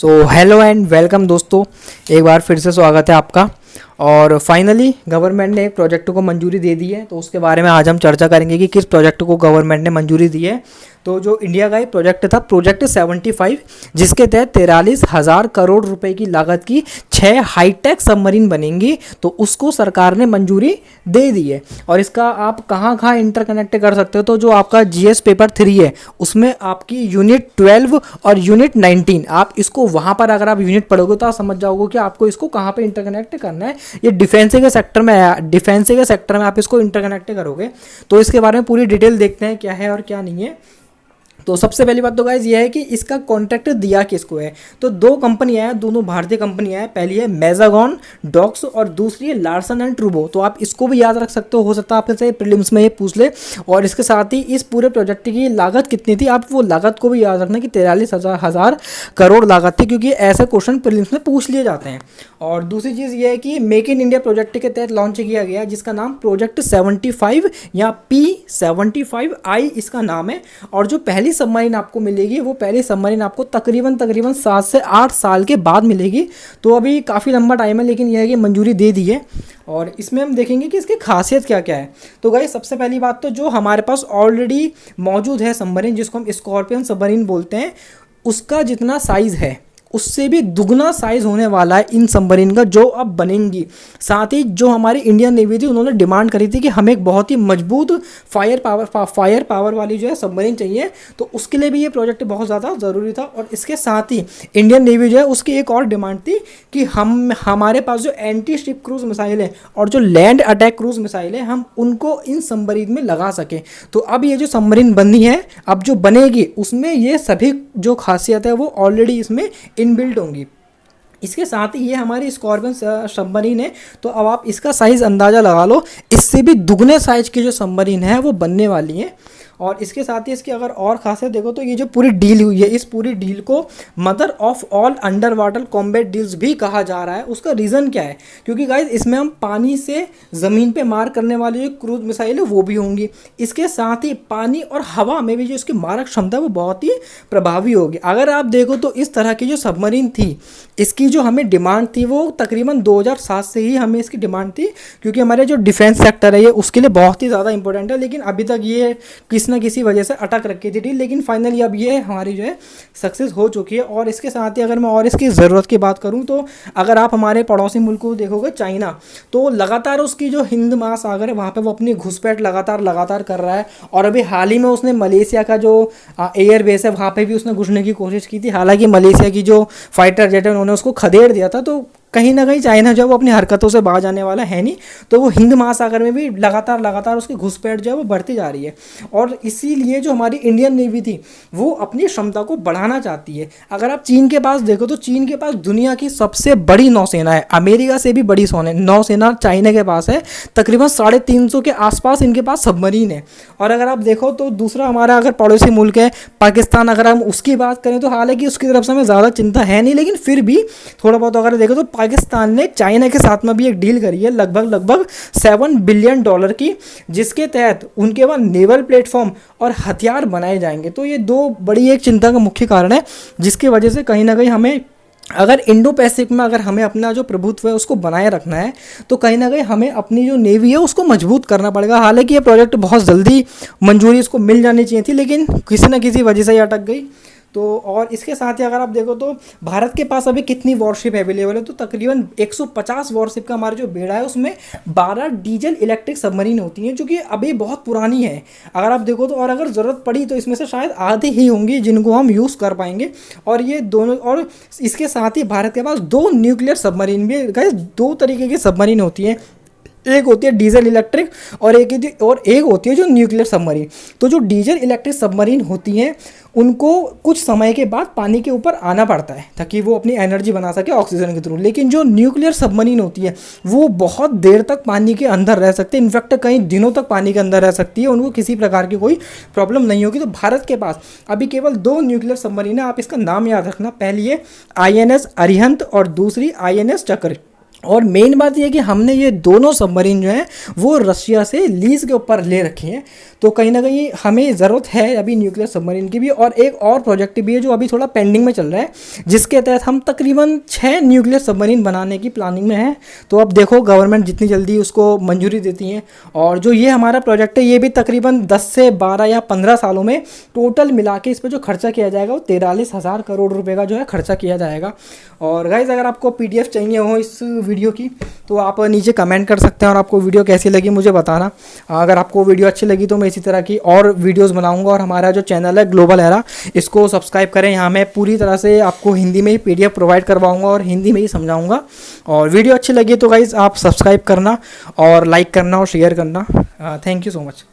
So hello and welcome दोस्तों, एक बार फिर से स्वागत है आपका। और फाइनली गवर्नमेंट ने एक प्रोजेक्ट को मंजूरी दे दी है, तो उसके बारे में आज हम चर्चा करेंगे कि किस प्रोजेक्ट को गवर्नमेंट ने मंजूरी दी है। तो जो इंडिया का एक प्रोजेक्ट था, प्रोजेक्ट 75, जिसके तहत 43,000 करोड़ रुपए की लागत की 6 हाईटेक सबमरीन बनेंगी, तो उसको सरकार ने मंजूरी दे दी है। और इसका आप कहाँ कहाँ इंटरकनेक्ट कर सकते हो, तो जो आपका जीएस पेपर 3 है उसमें आपकी यूनिट 12 और यूनिट 19, आप इसको वहाँ पर अगर आप यूनिट पढ़ोगे तो आप समझ जाओगे कि आपको इसको कहाँ पे इंटरकनेक्ट करना है। ये डिफेंस के सेक्टर में है, डिफेंस के सेक्टर में आप इसको इंटरकनेक्ट करोगे। तो इसके बारे में पूरी डिटेल देखते हैं क्या है और क्या नहीं है। तो सबसे पहली बात तो गाइज ये है कि इसका कॉन्ट्रैक्ट दिया किसको है। तो दो कंपनियां हैं, दोनों भारतीय कंपनियां हैं। पहली है मैजागॉन डॉक्स और दूसरी है लार्सन एंड ट्रूबो। तो आप इसको भी याद रख सकते हो सकता है आपसे प्रीलिम्स में ये पूछ ले। और इसके साथ ही इस पूरे प्रोजेक्ट की लागत कितनी थी, आप वो लागत को भी याद रखना कि 43,000 करोड़ लागत थी, क्योंकि ऐसे क्वेश्चन प्रीलिम्स में पूछ लिए जाते हैं। और दूसरी चीज़ ये है कि मेक इन इंडिया प्रोजेक्ट के तहत लॉन्च किया गया, जिसका नाम प्रोजेक्ट 75 या P75I इसका नाम है। और जो पहली सबमरीन आपको मिलेगी, वो पहली सबमरीन आपको तकरीबन 7 से 8 साल के बाद मिलेगी। तो अभी काफ़ी लंबा टाइम है, लेकिन यह है कि मंजूरी दे दी है। और इसमें हम देखेंगे कि इसकी खासियत क्या क्या है। तो गाइस सबसे पहली बात तो जो हमारे पास ऑलरेडी मौजूद है सबमरीन, जिसको हम स्कॉर्पियन सबमरीन बोलते हैं, उसका जितना साइज़ है उससे भी दुगना साइज़ होने वाला है इन सबमरीन का जो अब बनेंगी। साथ ही जो हमारी इंडियन नेवी थी, उन्होंने डिमांड करी थी कि हमें एक बहुत ही मजबूत फायर पावर वाली जो है सबमरीन चाहिए। तो उसके लिए भी ये प्रोजेक्ट बहुत ज़्यादा ज़रूरी था। और इसके साथ ही इंडियन नेवी जो है उसकी एक और डिमांड थी कि हमारे पास जो एंटी शिप क्रूज मिसाइल है और जो लैंड अटैक क्रूज मिसाइल है, हम उनको इन सबमरीन में लगा सकें। तो अब ये जो सबमरीन बनी है, अब जो बनेगी, उसमें ये सभी जो खासियत है वो ऑलरेडी इसमें इनबिल्ट होंगी। इसके साथ ही ये हमारी स्कॉर्पियन सबमरीन है। तो अब आप इसका साइज़ अंदाज़ा लगा लो, इससे भी दुगने साइज की जो सबमरीन है वो बनने वाली है। और इसके साथ ही इसकी अगर और खासियत देखो तो ये जो पूरी डील हुई है, इस पूरी डील को mother of all under water combat deals भी कहा जा रहा है। उसका रीज़न क्या है, क्योंकि गाइज इसमें हम पानी से ज़मीन पे मार करने वाली जो क्रूज मिसाइल है वो भी होंगी। इसके साथ ही पानी और हवा में भी जो इसकी मारक क्षमता है वो बहुत ही प्रभावी होगी। अगर आप देखो तो इस तरह की जो सबमरीन थी, इसकी जो हमें डिमांड थी वो तकरीबन 2007 से ही हमें इसकी डिमांड थी, क्योंकि हमारे जो डिफेंस सेक्टर है ये उसके लिए बहुत ही ज़्यादा इंपॉर्टेंट है। लेकिन अभी तक ये किसी न किसी वजह से अटक रखी थी डील, लेकिन फाइनली अब ये हमारी जो है सक्सेस हो चुकी है। और इसके साथ ही अगर मैं और इसकी ज़रूरत की बात करूं, तो अगर आप हमारे पड़ोसी मुल्क को देखोगे चाइना, तो लगातार उसकी जो हिंद महासागर है वहाँ पे वो अपनी घुसपैठ लगातार कर रहा है। और अभी हाल ही में उसने मलेशिया का जो एयर बेस है वहाँ पे भी उसने घुसने की कोशिश की थी। हालांकि मलेशिया की जो फाइटर जेट है उन्होंने उसको खदेड़ दिया था। तो कहीं ना कहीं चाइना जो है वो अपनी हरकतों से बाहर जाने वाला है नहीं। तो वो हिंद महासागर में भी लगातार उसकी घुसपैठ जो है वो बढ़ती जा रही है। और इसीलिए जो हमारी इंडियन नेवी थी वो अपनी क्षमता को बढ़ाना चाहती है। अगर आप चीन के पास देखो तो चीन के पास दुनिया की सबसे बड़ी नौसेना है, अमेरिका से भी बड़ी नौसेना चाइना के पास है। तकरीबन 350 के आसपास इनके पास सबमरीन है। और अगर आप देखो तो दूसरा हमारा अगर पड़ोसी मुल्क है पाकिस्तान, अगर हम उसकी बात करें तो हालांकि उसकी तरफ से हमें ज़्यादा चिंता है नहीं, लेकिन फिर भी थोड़ा बहुत अगर देखो तो पाकिस्तान ने चाइना के साथ में भी एक डील करी है लगभग $7 बिलियन की, जिसके तहत उनके वहाँ नेवल प्लेटफॉर्म और हथियार बनाए जाएंगे। तो ये दो बड़ी एक चिंता का मुख्य कारण है, जिसकी वजह से कहीं ना कहीं हमें अगर इंडो पैसिफिक में अगर हमें अपना जो प्रभुत्व है उसको बनाए रखना है, तो कहीं ना कहीं हमें अपनी जो नेवी है उसको मजबूत करना पड़ेगा। हालांकि ये प्रोजेक्ट बहुत जल्दी मंजूरी इसको मिल जानी चाहिए थी, लेकिन किसी न किसी वजह से ये अटक गई। तो और इसके साथ ही अगर आप देखो तो भारत के पास अभी कितनी वॉरशिप अवेलेबल है, तो तकरीबन 150 वॉरशिप का हमारा जो बेड़ा है उसमें 12 डीजल इलेक्ट्रिक सबमरीन होती हैं, जो कि अभी बहुत पुरानी है अगर आप देखो तो। और अगर ज़रूरत पड़ी तो इसमें से शायद आधे ही होंगी जिनको हम यूज़ कर पाएंगे। और ये दोनों, और इसके साथ ही भारत के पास 2 न्यूक्लियर सबमरीन भी है। 2 तरीके की सबमरीन होती हैं, एक होती है डीजल इलेक्ट्रिक और एक होती है जो न्यूक्लियर सबमरीन। तो जो डीजल इलेक्ट्रिक सबमरीन होती हैं उनको कुछ समय के बाद पानी के ऊपर आना पड़ता है ताकि वो अपनी एनर्जी बना सके ऑक्सीजन के थ्रू। लेकिन जो न्यूक्लियर सबमरीन होती है वो बहुत देर तक पानी के अंदर रह सकते हैं, इनफैक्ट कई दिनों तक पानी के अंदर रह सकती है, उनको किसी प्रकार की कोई प्रॉब्लम नहीं होगी। तो भारत के पास अभी केवल 2 न्यूक्लियर सबमरीन है, आप इसका नाम याद रखना। पहली है INS अरिहंत और दूसरी INS चक्र। और मेन बात ये है कि हमने ये दोनों सबमरीन जो हैं वो रशिया से लीज़ के ऊपर ले रखे हैं। तो कहीं ना कहीं हमें ज़रूरत है अभी न्यूक्लियर सबमरीन की भी। और एक और प्रोजेक्ट भी है जो अभी थोड़ा पेंडिंग में चल रहा है, जिसके तहत हम तकरीबन 6 न्यूक्लियर सबमरीन बनाने की प्लानिंग में है। तो अब देखो गवर्नमेंट जितनी जल्दी उसको मंजूरी देती है। और जो ये हमारा प्रोजेक्ट है ये भी तकरीबन 10 से 12 या 15 सालों में टोटल मिला के इस पर जो खर्चा किया जाएगा वो 43,000 करोड़ रुपए का जो है खर्चा किया जाएगा। और गाइज अगर आपको PDF चाहिए हो इस वीडियो की तो आप नीचे कमेंट कर सकते हैं और आपको वीडियो कैसी लगी मुझे बताना। अगर आपको वीडियो अच्छी लगी तो मैं इसी तरह की और वीडियोस बनाऊंगा। और हमारा जो चैनल है ग्लोबल एरा, इसको सब्सक्राइब करें। यहाँ मैं पूरी तरह से आपको हिंदी में ही PDF प्रोवाइड करवाऊंगा और हिंदी में ही समझाऊंगा। और वीडियो अच्छी लगी तो गाइज आप सब्सक्राइब करना और लाइक करना और शेयर करना। Thank you so much.